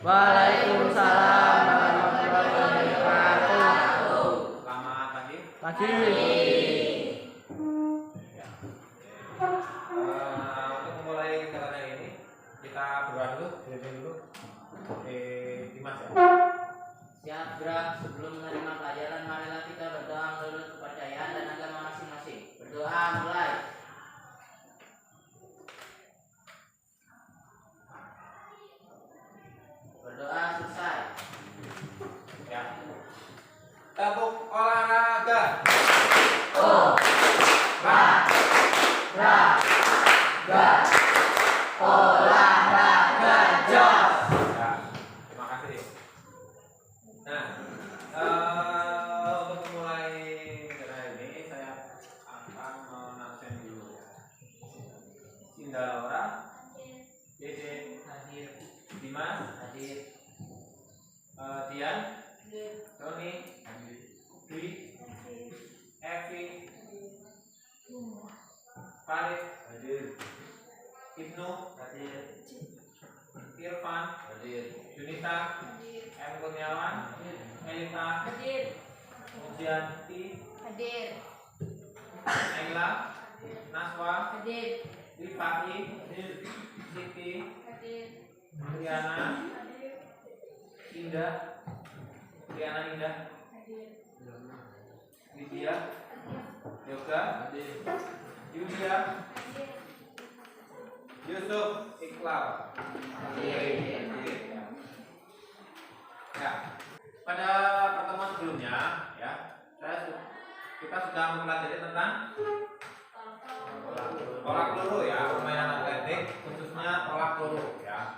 Waalaikumsalam warahmatullahi wabarakatuh. Selamat pagi. Pagi. Untuk memulai kegiatan ini kita berdoa dulu, dulu. Dimas ya. Siap gerak. Sebelum menerima pelajaran, marilah kita berdoa menurut kepercayaan dan agama masing-masing. Berdoa mulai. Berdoa selesai. Ya. Tepuk olahraga. Olahraga jos. Ya, terima kasih. Nah, untuk memulai kegiatan ini saya akan menabsen dulu ya. Sinda Laura, Dede Hadir. Dimas, Hadir. Dian, Tony, Dwi, Evi, Farid, hadir. Ibnu, hadir. Irfan, hadir. Junita, M. Kurniawan, Melita, Hadir. Mujianti, Hadir. Naila, Naswa, Hadir. Rifai, Siti, Hadir. Riana, Indah, Riana Indah, Hadir. Lydia, Yoga, Yulia, Yusuf, Iqbal. Ya, pada pertemuan sebelumnya, ya, kita sudah mempelajari tentang tolak peluru ya, permainan atletik khususnya tolak peluru ya,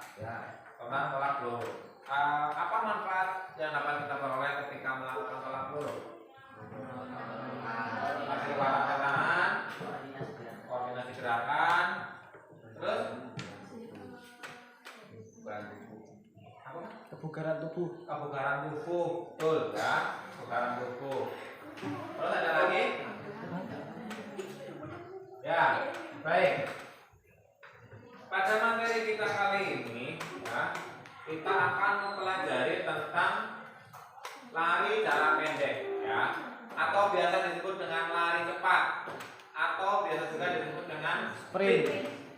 tentang tolak peluru. Apa manfaat yang dapat kita peroleh ketika melakukan tolak peluru? Hasil tangan, koordinasi gerakan, terus apa? Kebugaran tubuh. Kebugaran tubuh, betul ya, kebugaran tubuh. Terus ada lagi? Ya, baik. Pada materi kita kali ini, ya, kita akan mempelajari tentang lari jarak pendek, ya, atau biasa disebut dengan lari cepat, atau biasa juga disebut dengan Sprint.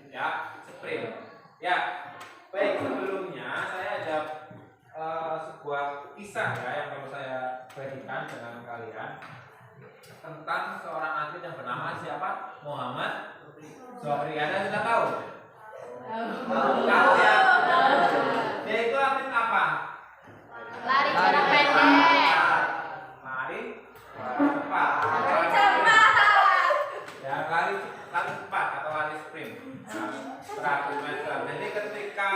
ya, sprint. Ya, baik. Sebelumnya saya ada sebuah kisah ya yang perlu saya bagikan dengan kalian tentang seorang atlet yang bernama siapa? Muhammad Zohri. Anda sudah tahu? Tahu ya? Dia itu atlet apa? Lari jarak pendek. Lari cepat. Lari cepat. Ya, lari cepat atau lari sprint. 100 meter. Jadi ketika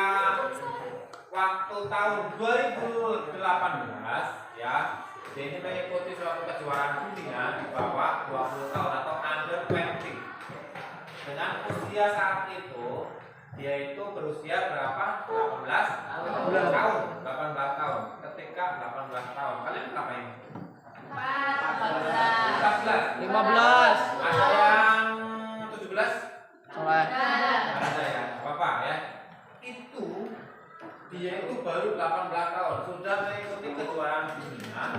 waktu tahun 2018 ya, dia ini mengikuti suatu kejuaraan dunia di bawah 20 tahun atau under 20. Dengan usia saat itu dia itu berusia berapa? 18 tahun. 18 tahun. Ketika 18 tahun. Kalian berapa ini? 14. 15. Ada yang 17? Soleh. Ada ya, Bapak ya. Itu dia itu baru 18 tahun sudah mengikuti kejuaraan dunia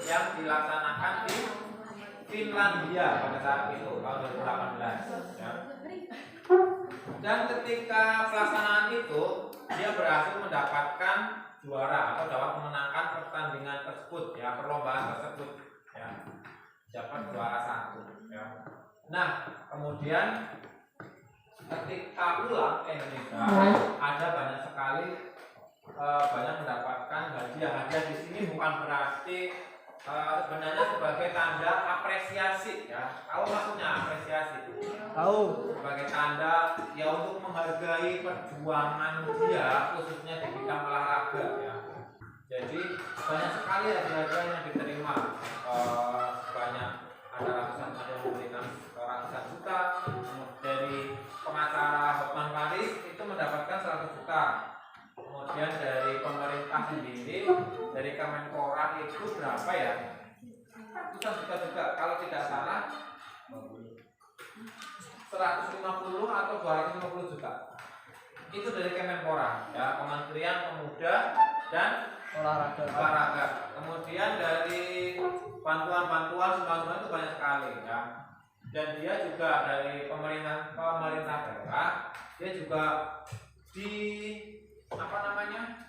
yang dilaksanakan di Finlandia pada saat itu tahun 2018 ya. Dan ketika pelaksanaan itu dia berhasil mendapatkan juara atau dapat memenangkan pertandingan tersebut ya, perlombaan tersebut ya, dapat juara 1 ya. Nah kemudian ketika pulang ke Indonesia ada banyak sekali banyak mendapatkan hadiah di sini bukan berarti sebenarnya sebagai tanda apresiasi ya. Tahu maksudnya apresiasi? Tahu. Sebagai tanda ya untuk menghargai perjuangan dia khususnya di bidang olahraga ya. Jadi banyak sekali hadiah yang diterima, banyak ada ratusan yang memberikan ratusan juta. Dari pengacara Hotman Paris itu mendapatkan 100 juta. Kemudian dari pemerintah sendiri, dari Kemenpora itu berapa ya? Ratusan juta juga, kalau tidak salah 150 atau 250 juta. itu dari Kemenpora, ya, Kementerian Pemuda dan Olahraga. Kemudian dari bantuan-bantuan sumbangan itu banyak sekali, ya. Dan dia juga dari pemerintah daerah, dia juga di apa namanya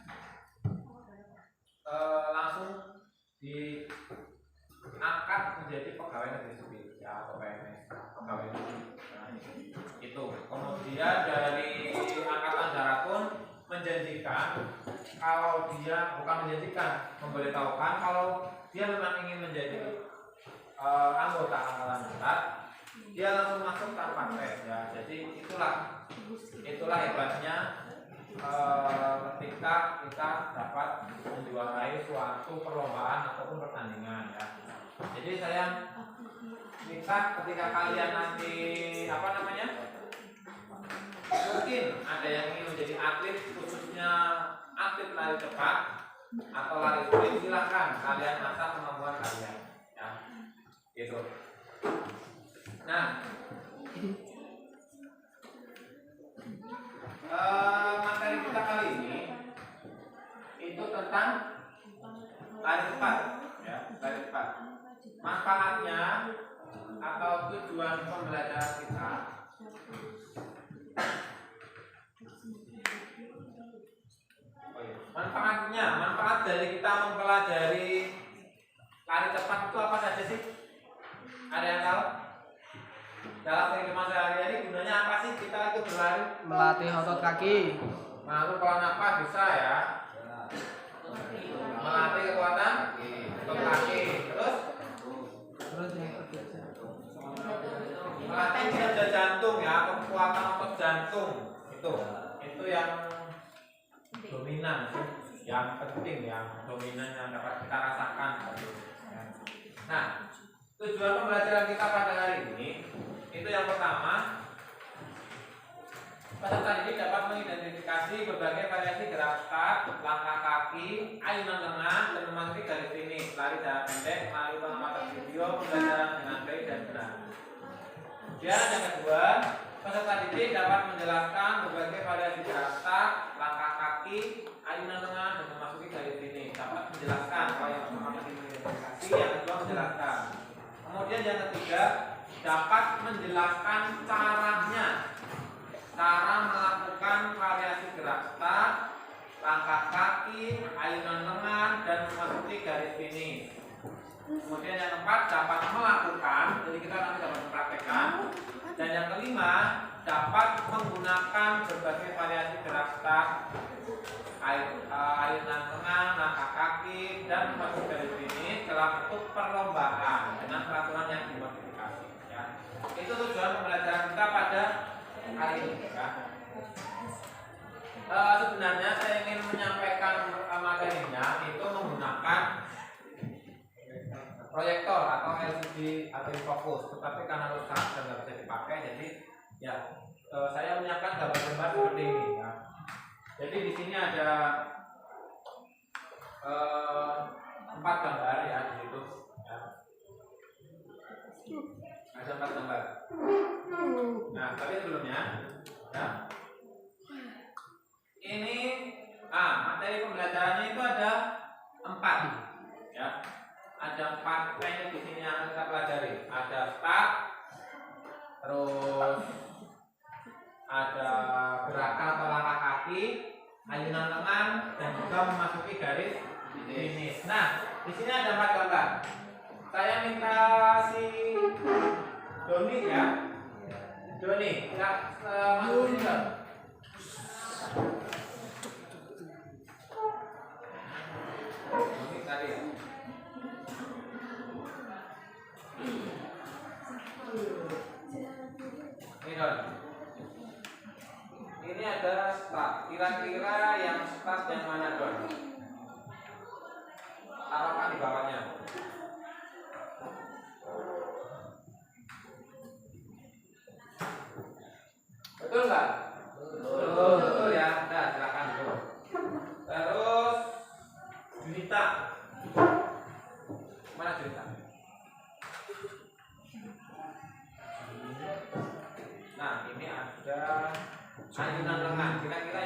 langsung diangkat menjadi pegawai negeri sipil, ya, atau PNS, pegawai negeri. Nah, itu. Kemudian dari Angkatan Darat pun menjanjikan kalau dia bukan menjanjikan, memberitahukan kalau dia memang ingin menjadi anggota Angkatan Darat, dia langsung masuk tanpa tes, ya. Jadi itulah hebatnya ketika kita dapat menjuarai suatu perlombaan ataupun pertandingan, ya. Jadi saya minta ketika kalian nanti apa namanya mungkin ada yang ingin menjadi atlet, khususnya atlet lari cepat atau lari sprint, silahkan kalian asah kemampuan kalian, ya, gitu. Nah, materi kita kali ini itu tentang lari cepat, ya, lari cepat. Manfaatnya atau tujuan pembelajaran kita manfaat dari kita mempelajari lari cepat itu apa saja sih? Ada yang tahu? Dalam kehidupan sehari-hari gunanya apa sih kita itu berlari? Melatih otot kaki. Lalu kalau nafas bisa, ya. Melatih kekuatan otot kaki. Terus melatih kinerja jantung, ya, kekuatan otot jantung. Itu yang dominan, yang penting, yang dominan yang dapat kita rasakan. Nah, tujuan pembelajaran kita pada hari ini itu yang pertama, peserta didik dapat mengidentifikasi berbagai variasi gerak start, langkah kaki, ayunan lengan, dan memasuki garis finish, lari jarak pendek melalui pengamatan video, pembelajaran dengan baik dan benar. Kemudian yang kedua, peserta didik dapat menjelaskan berbagai variasi gerak start, langkah kaki, ayunan lengan, dan memasuki garis finish. Dapat menjelaskan, kalau yang pertama mengidentifikasi, yang kedua menjelaskan. Kemudian yang ketiga, dapat menjelaskan cara melakukan variasi gerak start, langkah kaki, ayunan lengan, dan memasuki garis finish. Kemudian yang keempat, dapat melakukan, jadi kita nanti dapat mempraktekkan. Dan yang kelima, dapat menggunakan berbagai variasi gerak start, ayunan lengan, langkah kaki, dan memasuki garis finish dalam bentuk perlombaan dengan peraturan yang dimodifikasi, ya. Itu tujuan pembelajaran kita pada hari ini, ya. Sebenarnya saya ingin menyampaikan materinya itu menggunakan proyektor atau LCD atau fokus, tetapi karena rusak dan nggak bisa dipakai, jadi ya saya menyiapkan gambar-gambar seperti ini, ya. Jadi di sini ada 4 gambar, ya, di situ, ya. Ada 4 gambar. Nah, tapi sebelumnya, ya, ini materi pembelajarannya itu ada 4, ya. Ada 4 teknik di sini yang kita pelajari. Ada start, terus ada gerakan atau langkah kaki, ayunan lengan, dan juga memasuki garis finish. Nah, di sini ada 4 gambar. Saya minta si Doni, ya. Doni, kita masuk sini, kan? Doni tadi, ya. Ini ada start. Kira-kira yang start yang mana, Don? Taruhkan di bawahnya. Betul nggak? Betul, ya. Nah, silakan dulu. Terus Junita. Mana Junita? Nah, ini ada ayunan lengan. Kira-kira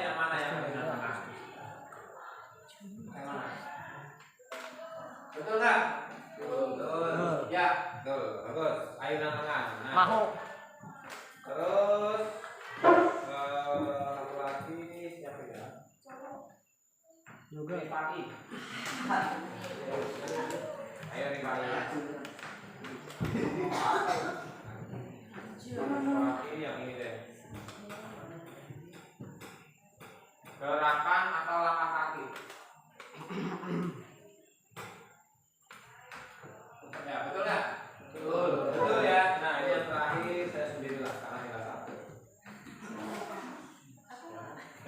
Yoga. Rifai. Ayo Rifai ya. Rifai yang ini deh. Gerakan atau langkah kaki. Ya, betul ya? Betul. Betul ya. Nah, ini yang terakhir saya sendirilah karena tinggal satu.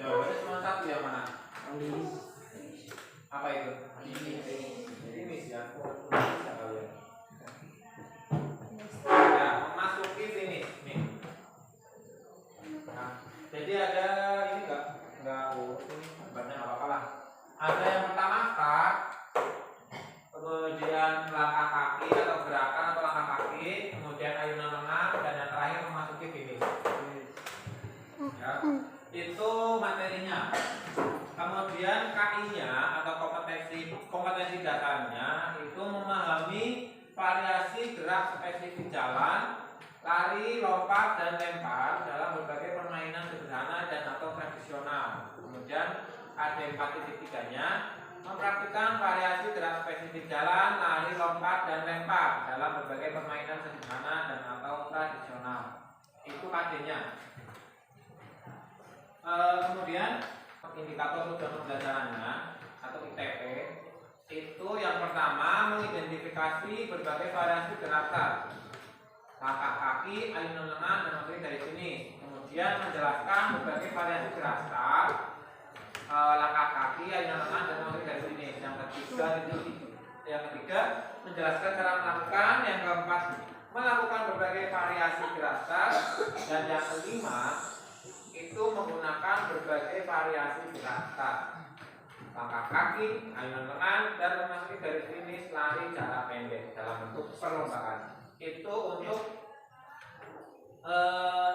Jawabannya cuma satu, yang mana? Apa itu? Ini ya. Ya, memasuki finish nih. Nah, jadi ada ini enggak banyak apa-apa lah. Ada yang pertama start, kemudian langkah kaki atau gerakan atau langkah kaki, kemudian ayunan lengan, dan yang terakhir memasuki finish. Ya, itu materinya. Kemudian KI-nya atau kompetensi dasarnya itu memahami variasi gerak spesifik jalan, lari, lompat, dan lempar dalam berbagai permainan sederhana dan atau tradisional. Kemudian ada 4.3-nya mempraktikkan variasi gerak spesifik jalan, lari, lompat, dan lempar dalam berbagai permainan sederhana dan atau tradisional. Itu KD-nya. Kemudian indikator tujuan pembelajarannya atau ITP itu yang pertama mengidentifikasi berbagai variasi gerakan, langkah kaki, ayunan lengan, dan materi dari sini. Kemudian menjelaskan berbagai variasi gerakan, langkah kaki, ayunan lengan, dan materi dari sini. Yang ketiga menjelaskan cara melakukan. Yang keempat melakukan berbagai variasi gerakan, dan yang kelima itu menggunakan berbagai variasi gerakan, langkah kaki, ayunan lengan, dan memasuki garis finish lari jarak pendek dalam bentuk perlombaan. Itu untuk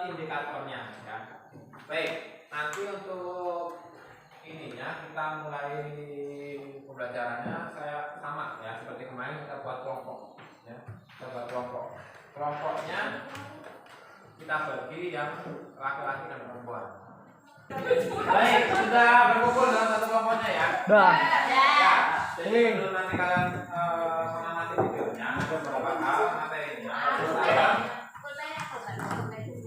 indikatornya ya. Baik, nanti untuk ininya kita mulai pembelajarannya saya sama ya seperti kemarin kita buat kelompok ya. Kita buat kelompoknya kita bagi yang laki-laki dan perempuan. Baik, sudah berkumpul dalam satu kelompoknya ya. Dah. Ya, jadi sebelum nanti kalian mengamati videonya ada beberapa hal materinya.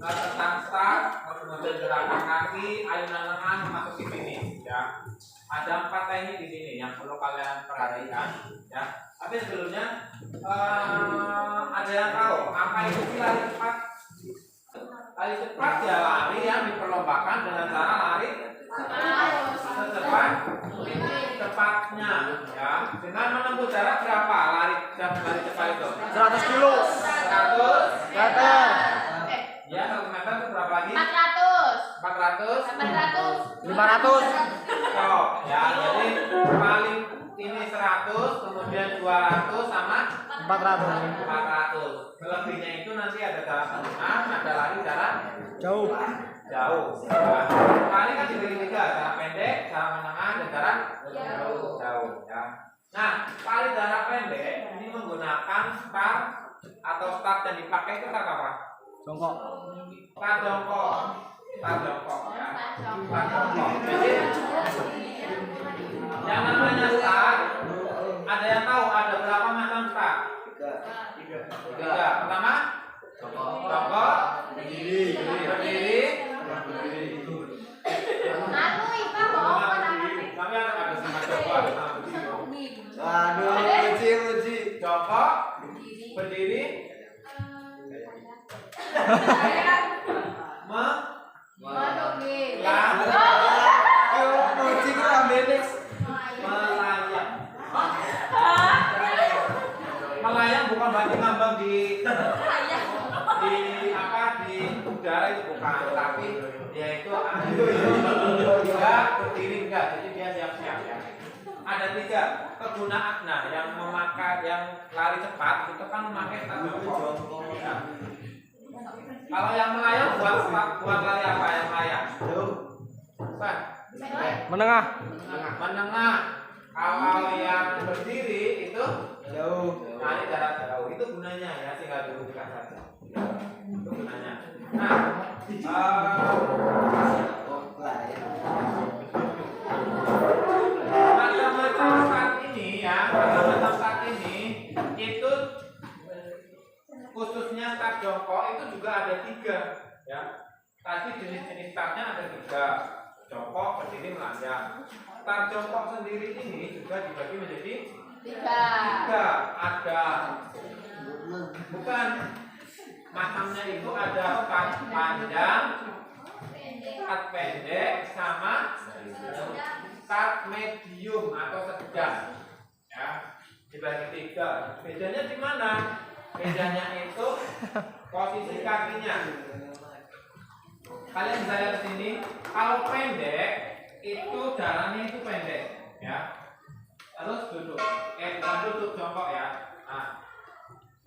Tentang start, kemudian gerakan kaki, ayunan lengan memasuki finish ya. Ada 4 teknik di sini yang perlu kalian perhatikan ya. Tapi sebelumnya ada yang tahu apa itu sih lari cepat? Lari cepat ya lari yang diperlombakan dengan cara lari cepatnya ya. Dengan menempuh jarak berapa lari cepat itu? 100 kilo. 100 meter. Ya, 1 meter itu berapa lagi? 400. 400 500. Oh, ya, jadi paling ini 100, kemudian 200 sama 400. Selebihnya itu nanti ada jarak tengah, ada lari jarak Jauh. jauh. Nah, lari kan dibagi 3, jarak pendek, jarak menengah, dan jarak jauh. Ya. Nah, lari jarak pendek ini menggunakan start atau start yang dipakai itu start apa? Jongkok. Start jongkok. Start jongkok ya. Start jongkok. Jadi yang namanya start, ada yang tahu ada berapa macam start? 3. Pertama, jongkok, berdiri. Anu ipa kok Kami ada sama jongkok, ada sama berdiri. Aduh, uji. Jongkok, berdiri, menunggu. Uji kita Benix. melayang. Melayang bukan berarti ngambang di udara itu bukan, tapi dia itu enggak berdiri enggak, jadi dia siap-siap ya. Ada 3 kegunaan. Nah, yang lari cepat itu kan memakai start jongkok. Ya. Kalau yang melayang buat lari apa yang melayang? Bukan. Menengah. Menengah. Kalau yang berdiri itu Jauh. lari jarak jauh. Itu gunanya ya, tinggal dirugikan saja. Itu gunanya. Nah, materi itu juga ada 3 ya. Tadi jenis-jenis startnya ada 3. Jongkok, berdiri, melanjang. Start jongkok sendiri ini juga dibagi menjadi 3. Ada bukan macamnya itu ada start panjang, start pendek, sama start medium atau sedang. Ya, dibagi 3. Bedanya di mana? Bedanya itu posisi kakinya. Kalian bisa lihat di sini, kalau pendek itu jalannya itu pendek, ya. Terus duduk, bukan duduk, jongkok ya. Nah,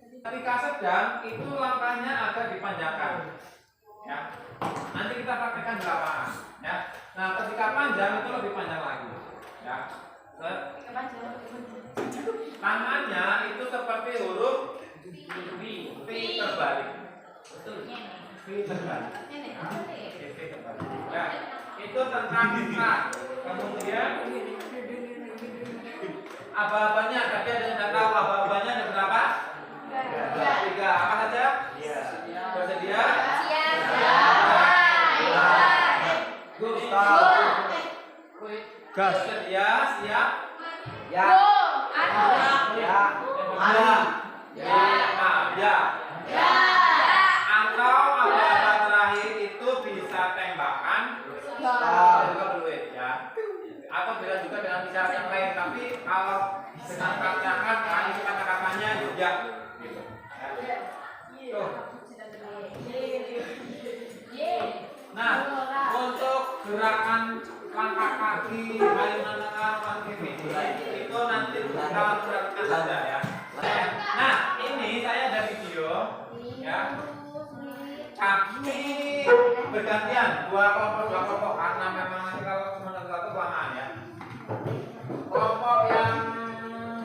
ketika sedang itu langkahnya agak dipanjangkan, ya. Nanti kita praktekkan di lapangan, ya. Nah, ketika panjang itu lebih panjang lagi, ya. Tangannya itu seperti huruf V terbalik. V terbalik. Ya, itu tentang kita. Kemudian aba-abanya tadi ada yang tahu aba-abanya ada berapa? 3. Apa saja? Bersedia? Gas. Bersedia? Siap? Ya. Ya. Ya. Atau aba-aba terakhir itu bisa tembakan. Juga fluid ya. Atau bisa juga dengan isyarat yang lain, tapi kalau dengan kata-kata itu kata-katanya juga gitu. Ya. Tuh. Nah, untuk gerakan langkah kaki, ayunan lengan, kaki itu nanti kita lakukan saja ya. Nah, ini saya ada video ya. Kaki bergantian, 2 kelompok karena memang nanti kalau sementara satu kelamaan ya. Kelompok yang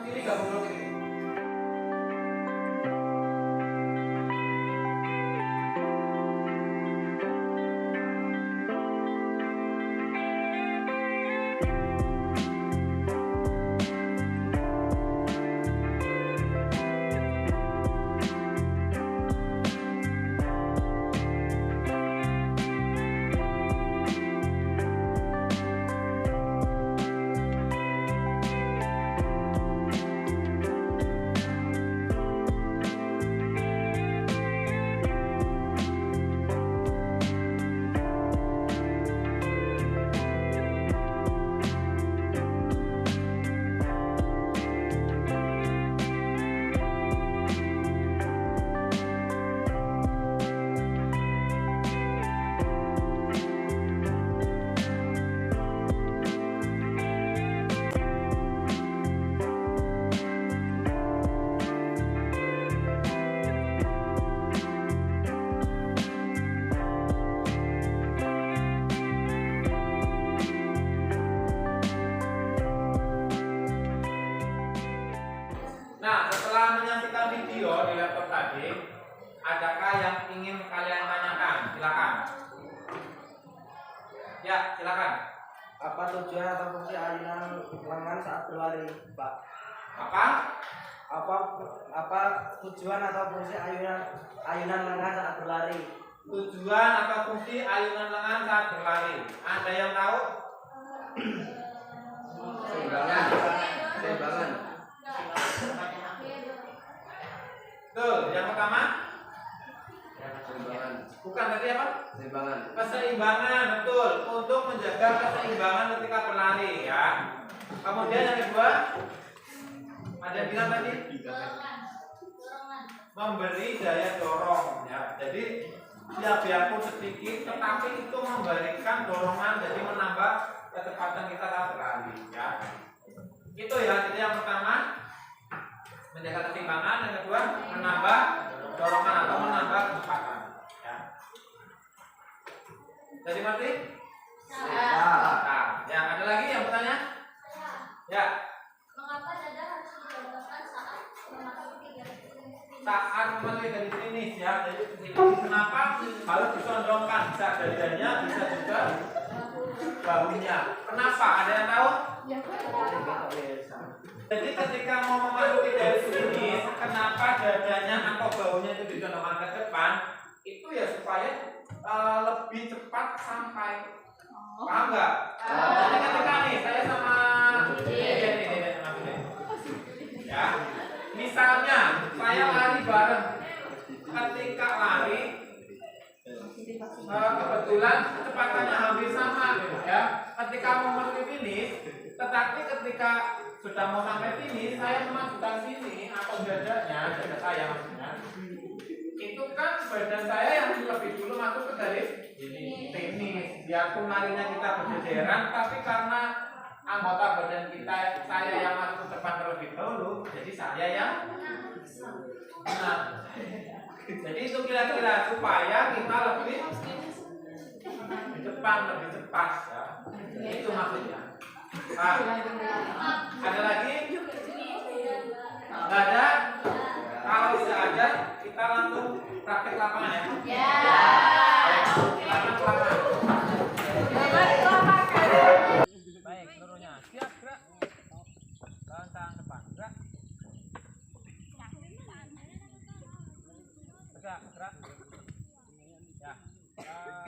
kiri gabung dulu kiri. Nah, setelah menyaksikan video di laptop tadi, adakah yang ingin kalian tanyakan? Silakan. Ya, silakan. Apa tujuan atau fungsi ayunan lengan saat berlari, Pak? Apa tujuan atau fungsi ayunan lengan saat berlari? Tujuan atau fungsi ayunan lengan saat berlari? Ada yang tahu? Seimbangan. Tuh, yang pertama? Bukan tadi apa? Keseimbangan, betul. Untuk menjaga keseimbangan ketika berlari ya. Kemudian yang kedua? Ada yang bilang tadi? Memberi daya dorong ya. Jadi ya biarpun sedikit tetapi itu memberikan dorongan, jadi menambah kecepatan kita saat berlari ya. Itu ya, jadi yang pertama menjaga keseimbangan, yang kedua menambah dorongan atau menambah kecepatan ya. Jadi mati? Nah, yang ada lagi yang bertanya? Ya. Mengapa dada harus dicontohkan saat memasuki garis finish? Saat memasuki garis finish ya. Jadi kenapa harus disondongkan? Bisa dadanya, bisa juga bahunya. Kenapa? Ada yang tahu? Jadi ketika mau memasuki garis finish, kenapa dadanya atau bahunya itu disondongkan ke depan? itu ya supaya lebih cepat sampai. Paham nggak? Jadi ketika nih saya sama ya, misalnya saya lari bareng, ketika lari kebetulan kecepatannya hampir sama gitu ya. Ketika mau finish, tetapi ketika sudah mau sampai finish, saya memajukan sini atau dada saya maksudnya. Itu kan badan saya yang lebih dulu masuk ke garis finish. Biarpun larinya kita berjejeran, tapi karena anggota badan kita saya yang masuk ke depan terlebih dahulu, jadi saya yang menang. Jadi itu kira-kira supaya kita lebih depan, lebih cepat ya. Itu maksudnya. Nah, ada lagi? Nggak ada? Kalau tidak ada, kita langsung praktek lapangan ya. Ya. Silakan ke lapangan. Baik, seluruhnya siap gerak. Loncang depan gerak. Tegak gerak. Ya,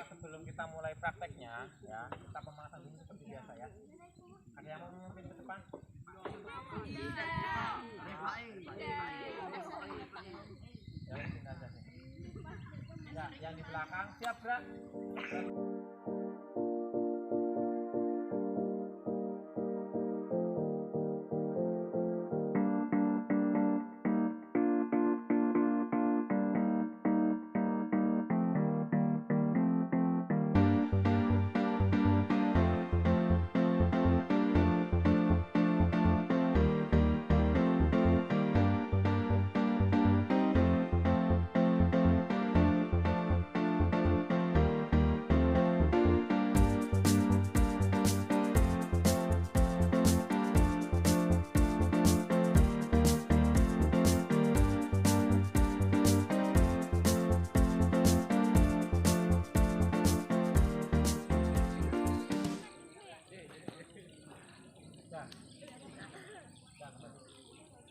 sebelum kita mulai prakteknya, ya kita pemanasan dulu seperti biasa ya. Ada yang mau memimpin ke depan? Ya, mungkin aja sih. Ya, yang di belakang siap gerak.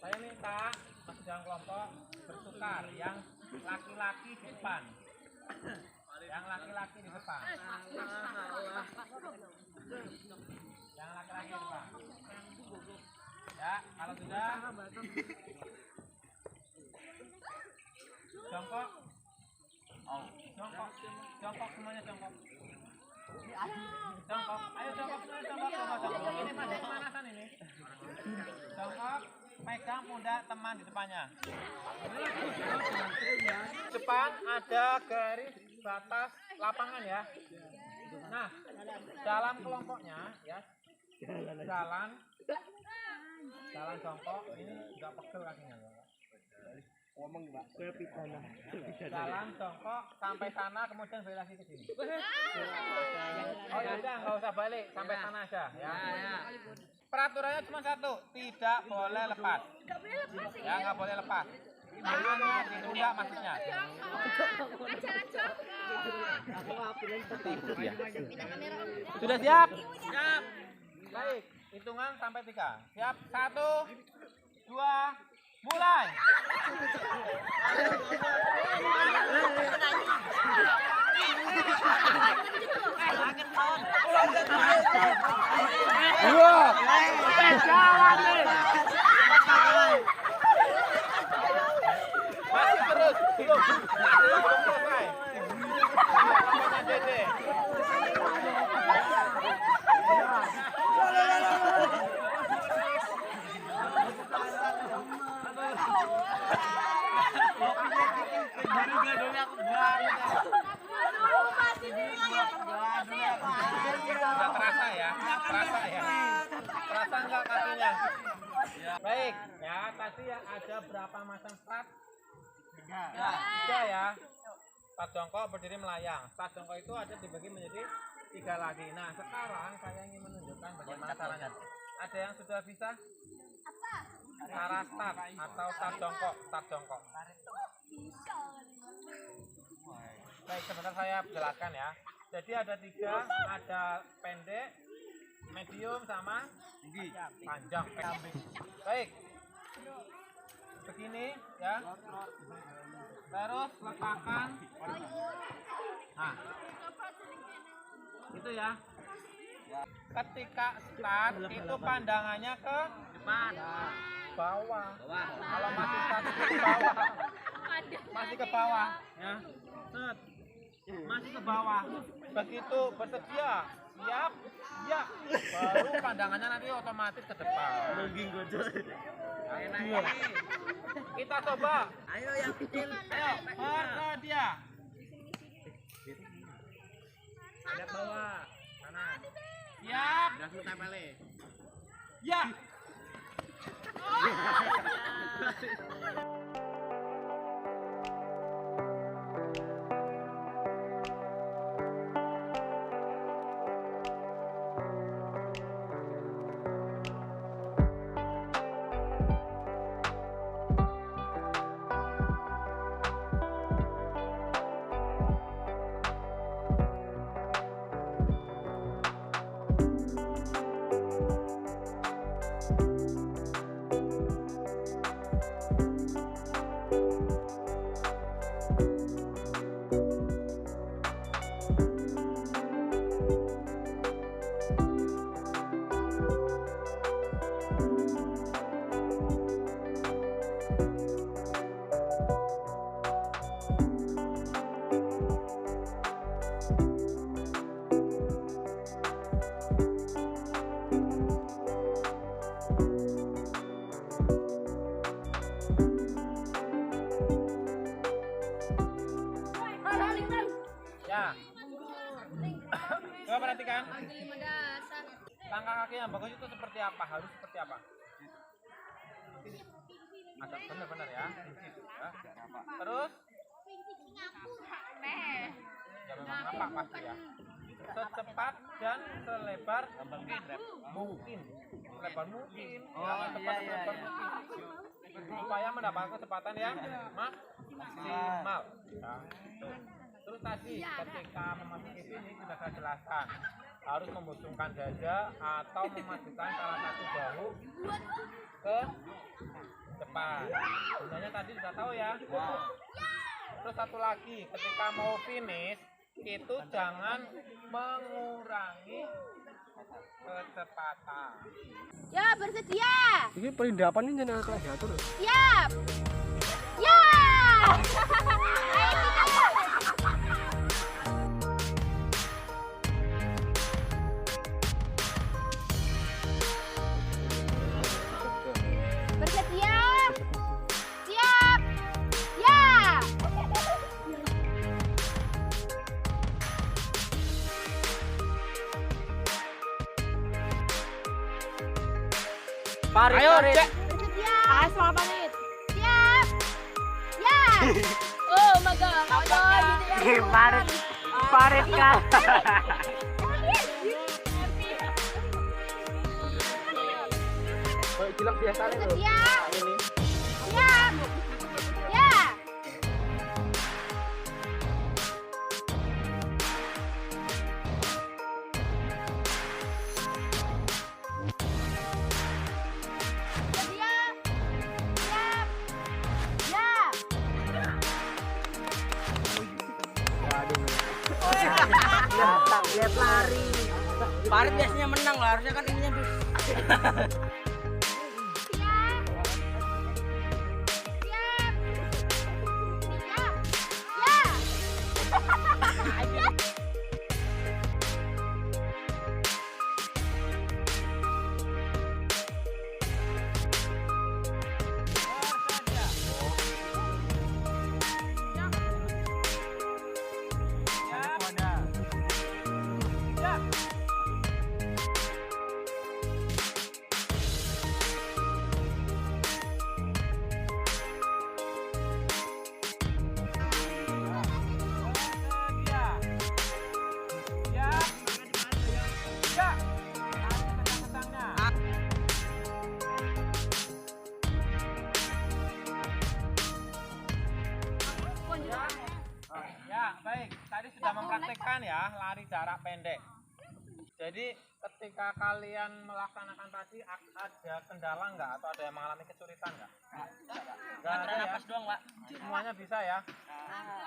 Saya minta mas dalam kelompok bertukar, yang laki-laki di depan, yang laki-laki di depan, yang laki-laki di depan. Ya, kalau sudah jongkok, jongkok semuanya jongkok. Jongkok, ayo jongkok semuanya jongkok. Ini masih pemanasan ini. Jongkok, pegang pundak teman di depannya. Depan ada garis batas lapangan ya. Nah, dalam kelompoknya ya, jalan jongkok ini juga pegel kakinya. Ngomong Mbak, jalan jongkok sampai sana, kemudian balik lagi ke sini. Oh ya udah, nggak usah balik, sampai sana aja ya. Peraturannya cuma satu, tidak boleh lepas. Ya, nggak boleh lepas. Hanya ditunda maksudnya. Sudah siap? Siap. Baik, hitungan sampai 3. Siap? 1, 2, mulai. Masih terus, belum selesai. Lapangan Dede. Sudah terasa ya? Terasa ya? Terasa enggak kakinya? Baik, ya tadi ya ada berapa macam start? 3 ya. Start jongkok berdiri melayang. Start jongkok itu ada dibagi menjadi 3 lagi. Nah sekarang saya ingin menunjukkan bagaimana caranya. Ada yang sudah bisa? Cara start atau start jongkok? Start jongkok. Baik, sebentar saya jelaskan ya. Jadi ada 3, ada pendek, medium sama tinggi, panjang. Baik, begini ya. Terus letakkan. Nah, itu ya. Ketika start itu pandangannya ke depan, bawah. Kalau masih start ke bawah, masih ke bawah, ya. Set. Masih ke bawah. Begitu bersedia, siap, ya. Baru pandangannya nanti otomatis ke depan. Ayo, kita coba. Ayo yang kecil. Ayo, bersedia. Lihat bawah, kanan. Siap. Langsung tempelin. Ya. Ya. Coba perhatikan. Langkah kaki yang bagus itu seperti apa? Harus seperti apa? Agak benar-benar ya. Ya. Terus? Ya memang nampak pasti ya. Secepat dan selebar mungkin. Selebar mungkin. Selebar mungkin. Supaya mendapat kecepatan yang maksimal. Ya. Terus tadi ketika memasuki sini sudah saya jelaskan harus membusungkan dada atau memajukan salah satu bahu ke depan. Gunanya tadi sudah tahu ya. Terus satu lagi, ketika mau finish itu jangan mengurangi kecepatan. Ya, bersedia. Ini perindapan ini jangan gladiator. Siap. Ya. Ayo kita. Bersedia. Siap. Ya. Ayo, cek. Bersedia. Selama menit. Siap. Ya. Oh my god. Parit kan. Cilok biasa nih loh. Siap. Siap. Ya. Bersedia. Siap. Ya. Lihat lari. Parit biasanya menang lah, harusnya kan ininya tuh. Siap. Siap. Siap. Ya. Ya, baik. Tadi sudah mempraktekkan ya lari jarak pendek. Jadi ketika kalian melaksanakan tadi ada kendala nggak atau ada yang mengalami kesulitan nggak? Nggak ada ya? Napas doang, Pak. Semuanya bisa ya?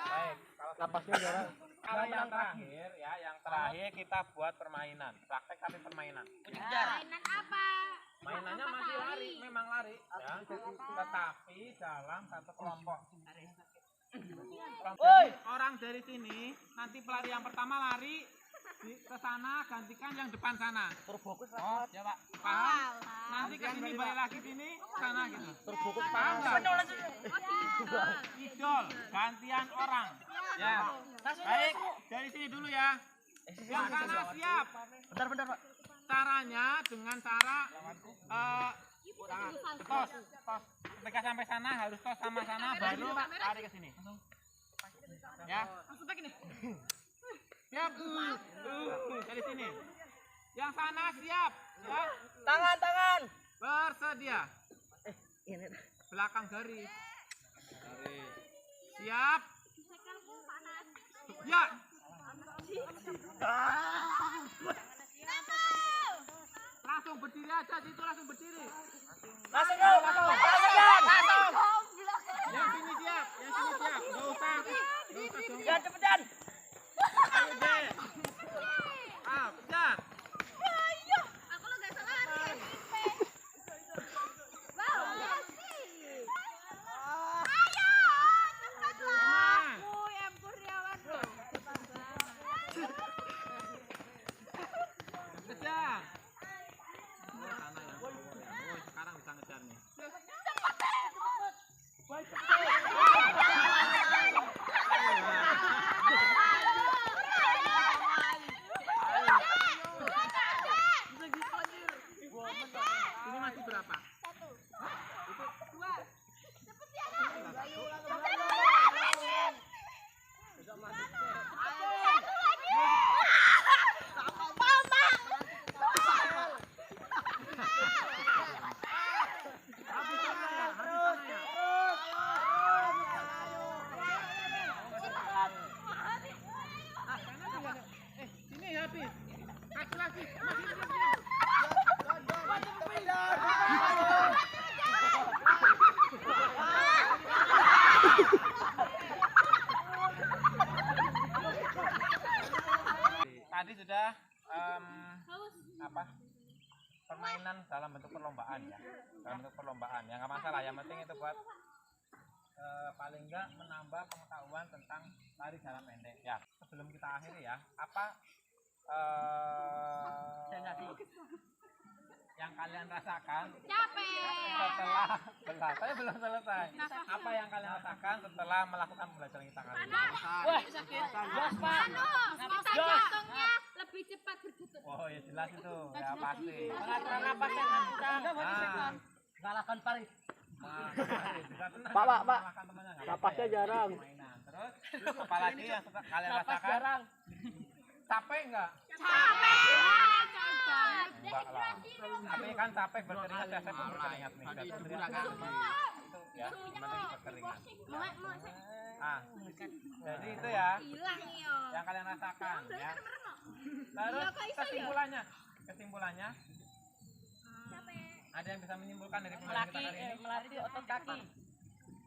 Baik. Kalau napasnya jarang. Kalau yang terakhir ya, yang terakhir kita buat permainan. Praktek tapi permainan. Mainan apa? Mainannya masih lari, memang lari ya. Tetapi dalam satu kelompok. Jadi orang dari sini nanti pelari yang pertama lari ke sana, gantikan yang depan sana. Terfokus Oh, ya Pak. Paham? Nanti ke sini balik lagi sini sana gitu. Terfokus Paham nggak? Idol, gantian orang. Ya. Baik, dari sini dulu ya. Yang sana siap. Bentar Pak. Caranya dengan cara tos. Ketika sampai sana harus tos sama sana baru lari ke sini. Ya. Langsung pakai nih. Siap. Dari sini. Yang sana siap. Ya. Tangan. Bersedia. Ini. Belakang garis. Siap. Ya. Langsung berdiri aja situ, langsung berdiri. Langsung. Yang sini siap. Enggak usah dong. Ya cepetan. Ayo deh. Kejar. Aku lo gak salah lari. Wow, masih. Ayo, cepatlah. Sama. M Kurniawan tuh. Kejar. Oh, sana ya. Oh, sekarang bisa ngejar nih. Ini masih berapa? Habis sana ya. Sini habis. Kasih lagi. Masih. Tadi sudah apa? Permainan dalam bentuk perlombaan ya. Dalam bentuk perlombaan. Ya nggak masalah. Yang penting itu buat paling enggak menambah pengetahuan tentang lari jalan pendek. Ya. Sebelum kita akhiri ya, apa yang kalian rasakan setelah saya belum selesai. Apa yang kalian rasakan setelah melakukan pembelajaran kita kali ini? Wah, sakit. Kita jantungnya lebih cepat berdetak. Oh ya jelas itu, ya pasti. Pengaturan napasnya Nah, Galakkan Paris. Pak, Napasnya jarang. Terus apalagi yang kalian rasakan? Capek enggak? Capek. Enggak lah. Tapi kan capek berkeringat ya, saya pun berkeringat nih. Itu ya, penting berkeringat. Ah, jadi itu ya Hilang yo. yang kalian rasakan ya. Terus kesimpulannya ada yang bisa menyimpulkan dari pembelajaran kita kali ini? Melatih otot kaki.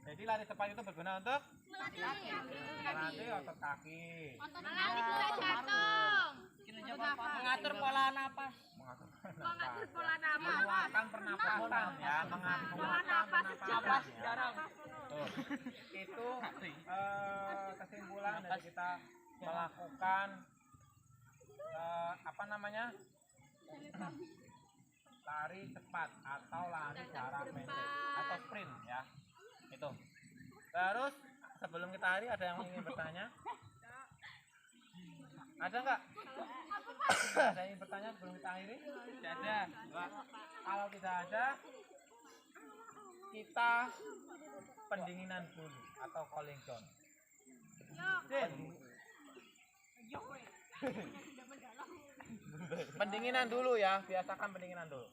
Jadi lari cepat itu berguna untuk melatih otot kaki, Melatih gula jantung. Mengatur pola napas. Mengatur pola napas. menguatkan pernapasan ya, menguatkan pernapasan ya. Tuh. Itu kesimpulan dari kita melakukan apa namanya? Lari cepat atau lari jarak pendek atau sprint ya. Itu. Terus sebelum kita lari ada yang ingin bertanya? Ada nggak? Ada yang ingin bertanya sebelum kita akhiri? Tidak ada. Kalau tidak ada, kita pendinginan dulu atau cooling down. Pendinginan dulu ya, biasakan pendinginan dulu.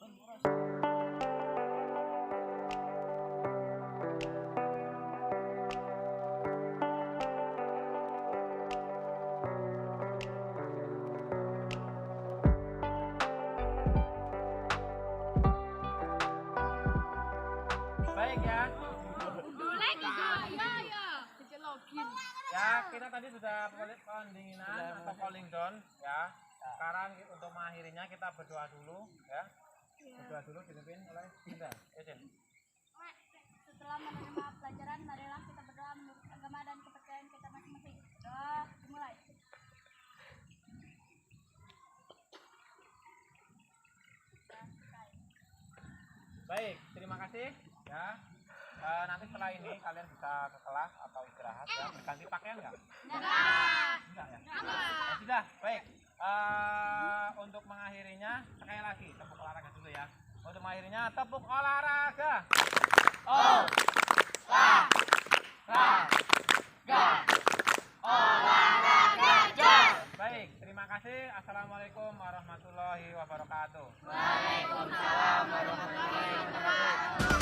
Ya, kita tadi sudah pendinginan atau cooling down ya. Sekarang untuk mengakhirinya kita berdoa dulu ya. Berdoa dulu dipimpin oleh Dinda. Ya, Din. Setelah menerima pelajaran, marilah kita berdoa menurut agama dan kepercayaan kita masing-masing. Doa dimulai. Baik, terima kasih ya. Nanti setelah ini kalian bisa ke kelas atau istirahat ya. Berganti pakaian nggak? Enggak ya? Ya sudah, baik. Untuk mengakhirinya sekali lagi tepuk olahraga dulu ya. Untuk mengakhirinya tepuk olahraga. Baik, terima kasih. Assalamualaikum warahmatullahi wabarakatuh. Waalaikumsalam warahmatullahi wabarakatuh.